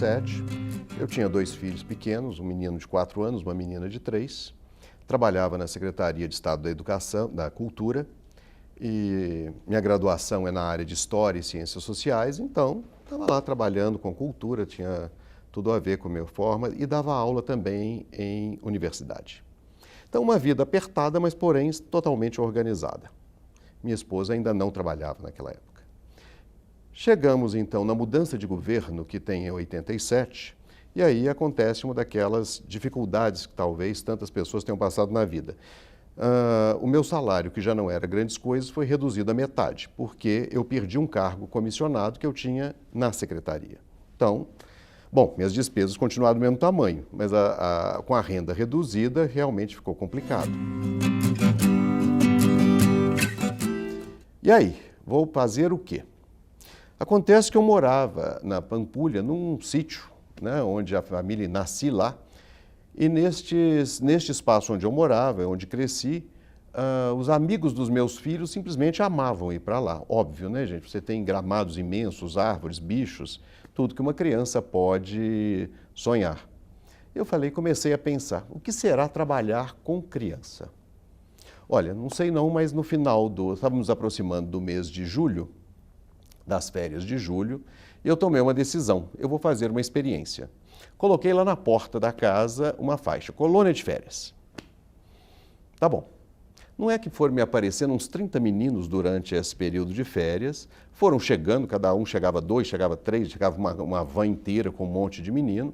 87. Eu tinha 2 filhos pequenos, um menino de 4 anos, uma menina de 3. Trabalhava na Secretaria de Estado da Educação, da Cultura, e minha graduação é na área de História e Ciências Sociais, então estava lá trabalhando com cultura, tinha tudo a ver com a minha forma, e dava aula também em universidade. Então, uma vida apertada, mas porém totalmente organizada. Minha esposa ainda não trabalhava naquela época. Chegamos então na mudança de governo, que tem em 87, e aí acontece uma daquelas dificuldades que talvez tantas pessoas tenham passado na vida. O meu salário, que já não era grandes coisas, foi reduzido à metade, porque eu perdi um cargo comissionado que eu tinha na secretaria. Então, bom, minhas despesas continuaram do mesmo tamanho, mas com a renda reduzida realmente ficou complicado. E aí, vou fazer o quê? Acontece que eu morava na Pampulha, num sítio, né, onde a família, nasci lá, e neste espaço onde eu morava, onde cresci, os amigos dos meus filhos simplesmente amavam ir para lá. Óbvio, né, gente? Você tem gramados imensos, árvores, bichos, tudo que uma criança pode sonhar. Eu comecei a pensar, o que será trabalhar com criança? Olha, não sei não, mas no final estávamos nos aproximando do mês de julho, das férias de julho, e eu tomei uma decisão, eu vou fazer uma experiência. Coloquei lá na porta da casa uma faixa, colônia de férias. Tá bom. Não é que foram me aparecendo uns 30 meninos durante esse período de férias, foram chegando, cada um chegava 2, chegava 3, chegava uma van inteira com um monte de menino,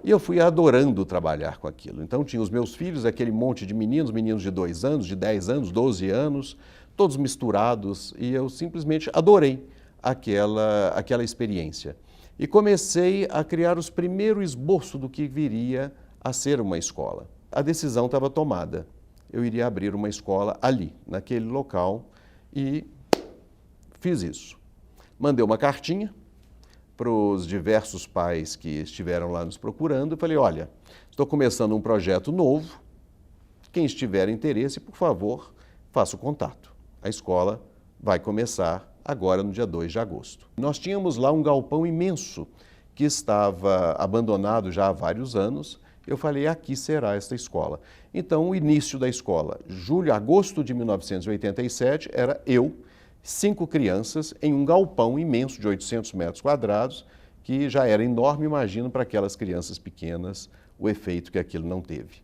e eu fui adorando trabalhar com aquilo. Então tinha os meus filhos, aquele monte de meninos, meninos de 2 anos, de 10 anos, 12 anos, todos misturados, e eu simplesmente adorei aquela experiência. E comecei a criar os primeiros esboços do que viria a ser uma escola. A decisão estava tomada. Eu iria abrir uma escola ali, naquele local, e fiz isso. Mandei uma cartinha para os diversos pais que estiveram lá nos procurando e falei, olha, estou começando um projeto novo, quem estiver interesse, por favor, faça o contato. A escola vai começar agora no dia 2 de agosto. Nós tínhamos lá um galpão imenso que estava abandonado já há vários anos. Eu falei, aqui será esta escola. Então, o início da escola, agosto de 1987, era eu, 5 crianças, em um galpão imenso de 800 metros quadrados, que já era enorme, imagino, para aquelas crianças pequenas, o efeito que aquilo não teve.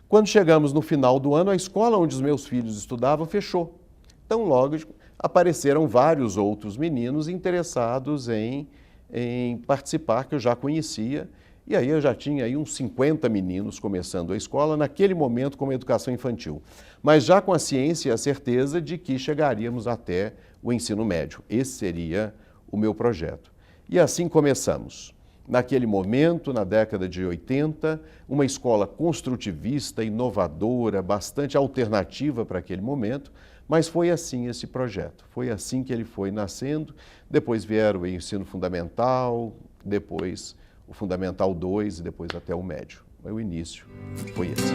Quando chegamos no final do ano, a escola onde os meus filhos estudavam fechou. Então, logo apareceram vários outros meninos interessados em participar, que eu já conhecia, e aí eu já tinha aí uns 50 meninos começando a escola, naquele momento com a educação infantil, mas já com a ciência e a certeza de que chegaríamos até o ensino médio. Esse seria o meu projeto. E assim começamos. Naquele momento, na década de 80, uma escola construtivista, inovadora, bastante alternativa para aquele momento, mas foi assim esse projeto, foi assim que ele foi nascendo. Depois vieram o ensino fundamental, depois o Fundamental 2 e depois até o médio. Mas o início foi esse.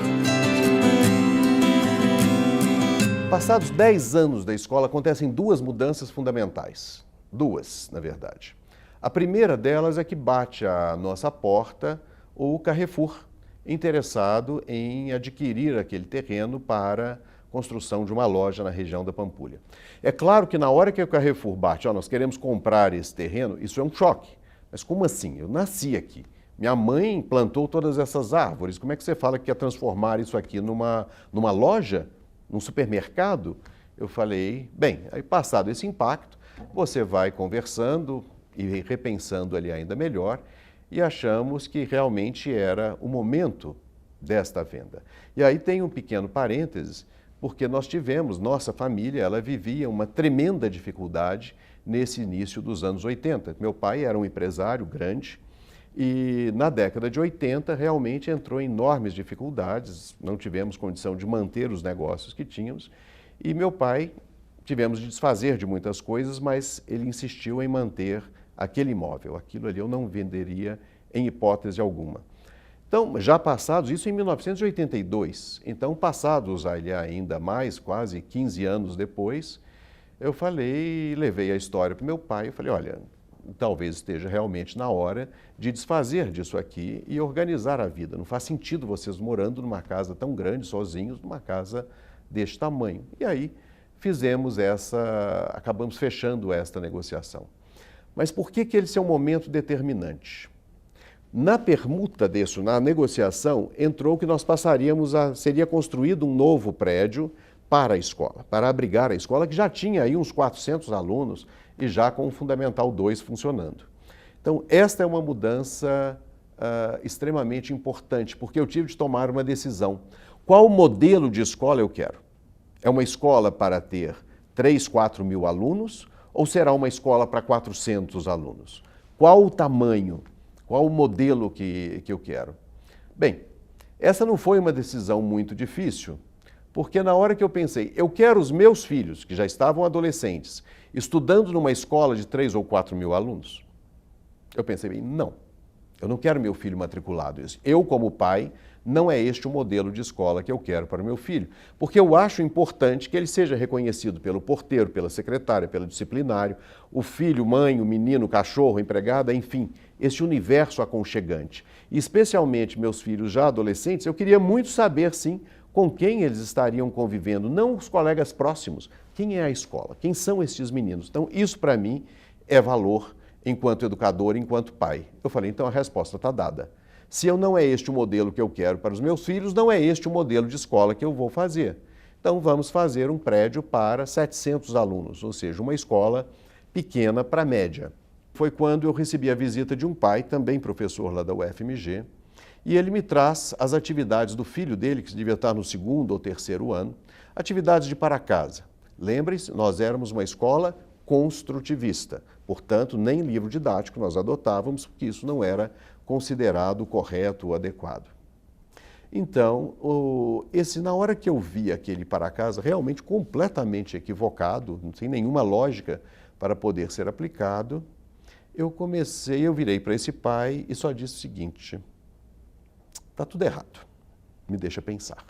Passados 10 anos da escola, acontecem 2 mudanças fundamentais. 2, na verdade. A primeira delas é que bate à nossa porta o Carrefour, interessado em adquirir aquele terreno para construção de uma loja na região da Pampulha. É claro que na hora que o Carrefour bate, nós queremos comprar esse terreno, isso é um choque. Mas como assim? Eu nasci aqui. Minha mãe plantou todas essas árvores. Como é que você fala que quer transformar isso aqui numa loja, num supermercado? Eu falei, bem, aí passado esse impacto, você vai conversando e repensando ali ainda melhor e achamos que realmente era o momento desta venda. E aí tem um pequeno parênteses, porque nossa família, ela vivia uma tremenda dificuldade nesse início dos anos 80. Meu pai era um empresário grande e na década de 80 realmente entrou em enormes dificuldades, não tivemos condição de manter os negócios que tínhamos e meu pai tivemos de desfazer de muitas coisas, mas ele insistiu em manter aquele imóvel. Aquilo ali eu não venderia em hipótese alguma. Então, já passados, isso em 1982, então passados ali ainda mais, quase 15 anos depois, eu levei a história para o meu pai, eu falei, olha, talvez esteja realmente na hora de desfazer disso aqui e organizar a vida. Não faz sentido vocês morando numa casa tão grande, sozinhos, numa casa deste tamanho. E aí acabamos fechando esta negociação. Mas por que esse é um momento determinante? Na permuta disso, na negociação, entrou que seria construído um novo prédio para a escola, para abrigar a escola, que já tinha aí uns 400 alunos e já com o Fundamental 2 funcionando. Então, esta é uma mudança extremamente importante, porque eu tive de tomar uma decisão. Qual modelo de escola eu quero? É uma escola para ter 3, 4 mil alunos ou será uma escola para 400 alunos? Qual o tamanho? Qual o modelo que eu quero? Bem, essa não foi uma decisão muito difícil, porque na hora que eu pensei, eu quero os meus filhos, que já estavam adolescentes, estudando numa escola de 3 ou 4 mil alunos, eu pensei, bem, não, eu não quero meu filho matriculado. Eu, como pai, não é este o modelo de escola que eu quero para o meu filho, porque eu acho importante que ele seja reconhecido pelo porteiro, pela secretária, pelo disciplinário, o filho, mãe, o menino, o cachorro, a empregada, enfim, este universo aconchegante. E especialmente meus filhos já adolescentes, eu queria muito saber, sim, com quem eles estariam convivendo, não os colegas próximos. Quem é a escola? Quem são estes meninos? Então, isso para mim é valor enquanto educador, enquanto pai. Eu falei, então a resposta está dada. Se não é este o modelo que eu quero para os meus filhos, não é este o modelo de escola que eu vou fazer. Então vamos fazer um prédio para 700 alunos, ou seja, uma escola pequena para média. Foi quando eu recebi a visita de um pai, também professor lá da UFMG, e ele me traz as atividades do filho dele, que devia estar no 2º ou 3º ano, atividades de para casa. Lembrem-se, nós éramos uma escola construtivista, portanto, nem livro didático nós adotávamos, porque isso não era considerado correto ou adequado. Então, na hora que eu vi aquele para casa realmente completamente equivocado, sem nenhuma lógica para poder ser aplicado, eu virei para esse pai e só disse o seguinte, está tudo errado, me deixa pensar.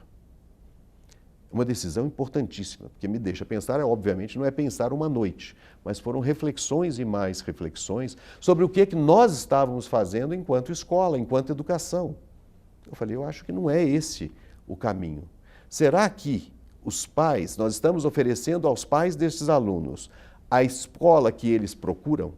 Uma decisão importantíssima, porque me deixa pensar, obviamente, não é pensar uma noite, mas foram reflexões e mais reflexões sobre o que nós estávamos fazendo enquanto escola, enquanto educação. Eu falei, eu acho que não é esse o caminho. Será que nós estamos oferecendo aos pais destes alunos a escola que eles procuram?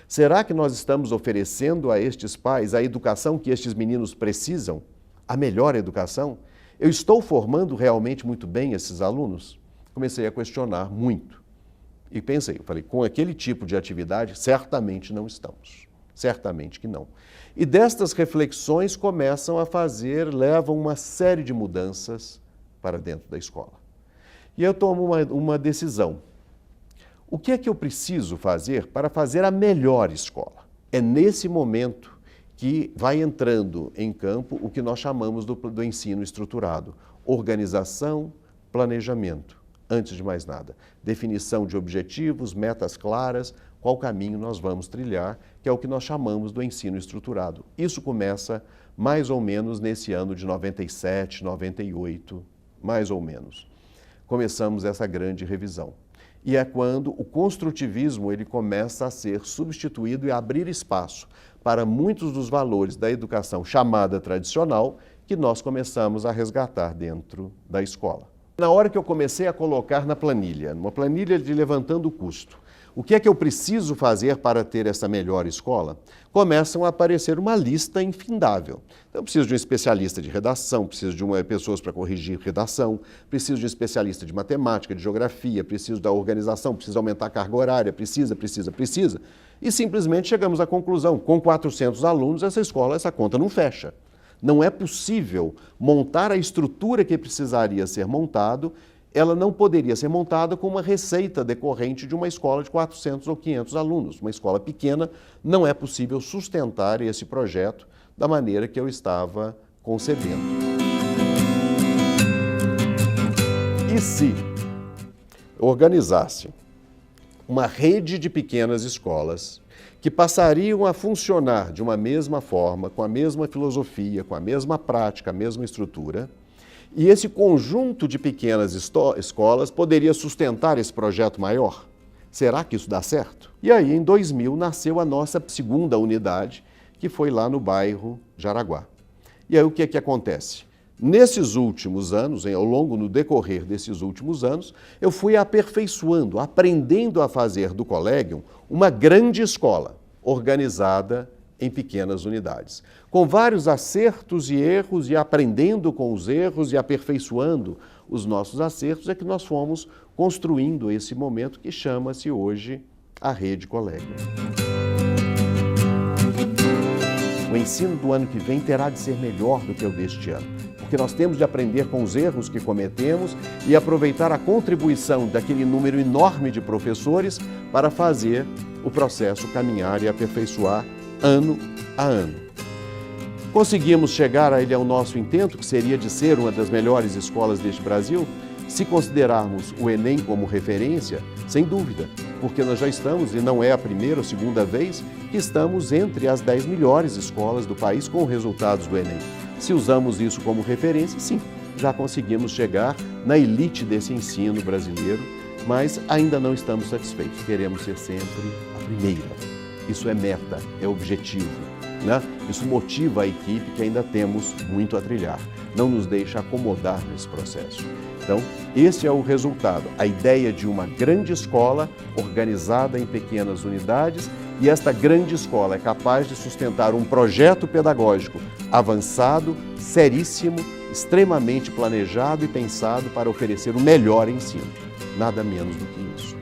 Será que nós estamos oferecendo a estes pais a educação que estes meninos precisam? A melhor educação? Eu estou formando realmente muito bem esses alunos? Comecei a questionar muito. E pensei, eu falei, com aquele tipo de atividade, certamente não estamos. Certamente que não. E destas reflexões levam uma série de mudanças para dentro da escola. E eu tomo uma decisão. O que é que eu preciso fazer para fazer a melhor escola? É nesse momento que vai entrando em campo o que nós chamamos do ensino estruturado. Organização, planejamento, antes de mais nada. Definição de objetivos, metas claras, qual caminho nós vamos trilhar, que é o que nós chamamos do ensino estruturado. Isso começa mais ou menos nesse ano de 97, 98, mais ou menos. Começamos essa grande revisão. E é quando o construtivismo ele começa a ser substituído e a abrir espaço para muitos dos valores da educação chamada tradicional que nós começamos a resgatar dentro da escola. Na hora que eu comecei a colocar na planilha, numa planilha de levantando o custo, o que é que eu preciso fazer para ter essa melhor escola? Começam a aparecer uma lista infindável. Então, eu preciso de um especialista de redação, preciso de pessoas para corrigir redação, preciso de um especialista de matemática, de geografia, preciso da organização, preciso aumentar a carga horária, precisa. E simplesmente chegamos à conclusão, com 400 alunos, essa conta não fecha. Não é possível montar a estrutura que precisaria ser montado, ela não poderia ser montada com uma receita decorrente de uma escola de 400 ou 500 alunos. Uma escola pequena, não é possível sustentar esse projeto da maneira que eu estava concebendo. E se organizasse uma rede de pequenas escolas que passariam a funcionar de uma mesma forma, com a mesma filosofia, com a mesma prática, a mesma estrutura, e esse conjunto de pequenas escolas poderia sustentar esse projeto maior? Será que isso dá certo? E aí, em 2000, nasceu a nossa segunda unidade, que foi lá no bairro Jaraguá. E aí, o que é que acontece? Nesses últimos anos, no decorrer desses últimos anos, eu fui aperfeiçoando, aprendendo a fazer do Collegium uma grande escola, organizada em pequenas unidades, com vários acertos e erros, e aprendendo com os erros e aperfeiçoando os nossos acertos, é que nós fomos construindo esse momento que chama-se hoje a Rede Collegium. O ensino do ano que vem terá de ser melhor do que o deste ano, porque nós temos de aprender com os erros que cometemos e aproveitar a contribuição daquele número enorme de professores para fazer o processo caminhar e aperfeiçoar ano a ano. Conseguimos chegar ao nosso intento, que seria de ser uma das melhores escolas deste Brasil? Se considerarmos o Enem como referência, sem dúvida, porque nós já estamos, e não é a primeira ou segunda vez, que estamos entre as 10 melhores escolas do país com resultados do Enem. Se usamos isso como referência, sim, já conseguimos chegar na elite desse ensino brasileiro, mas ainda não estamos satisfeitos, queremos ser sempre a primeira. Isso é meta, é objetivo, né? Isso motiva a equipe que ainda temos muito a trilhar, não nos deixa acomodar nesse processo. Então, esse é o resultado, a ideia de uma grande escola organizada em pequenas unidades, e esta grande escola é capaz de sustentar um projeto pedagógico avançado, seríssimo, extremamente planejado e pensado para oferecer o melhor ensino. Nada menos do que isso.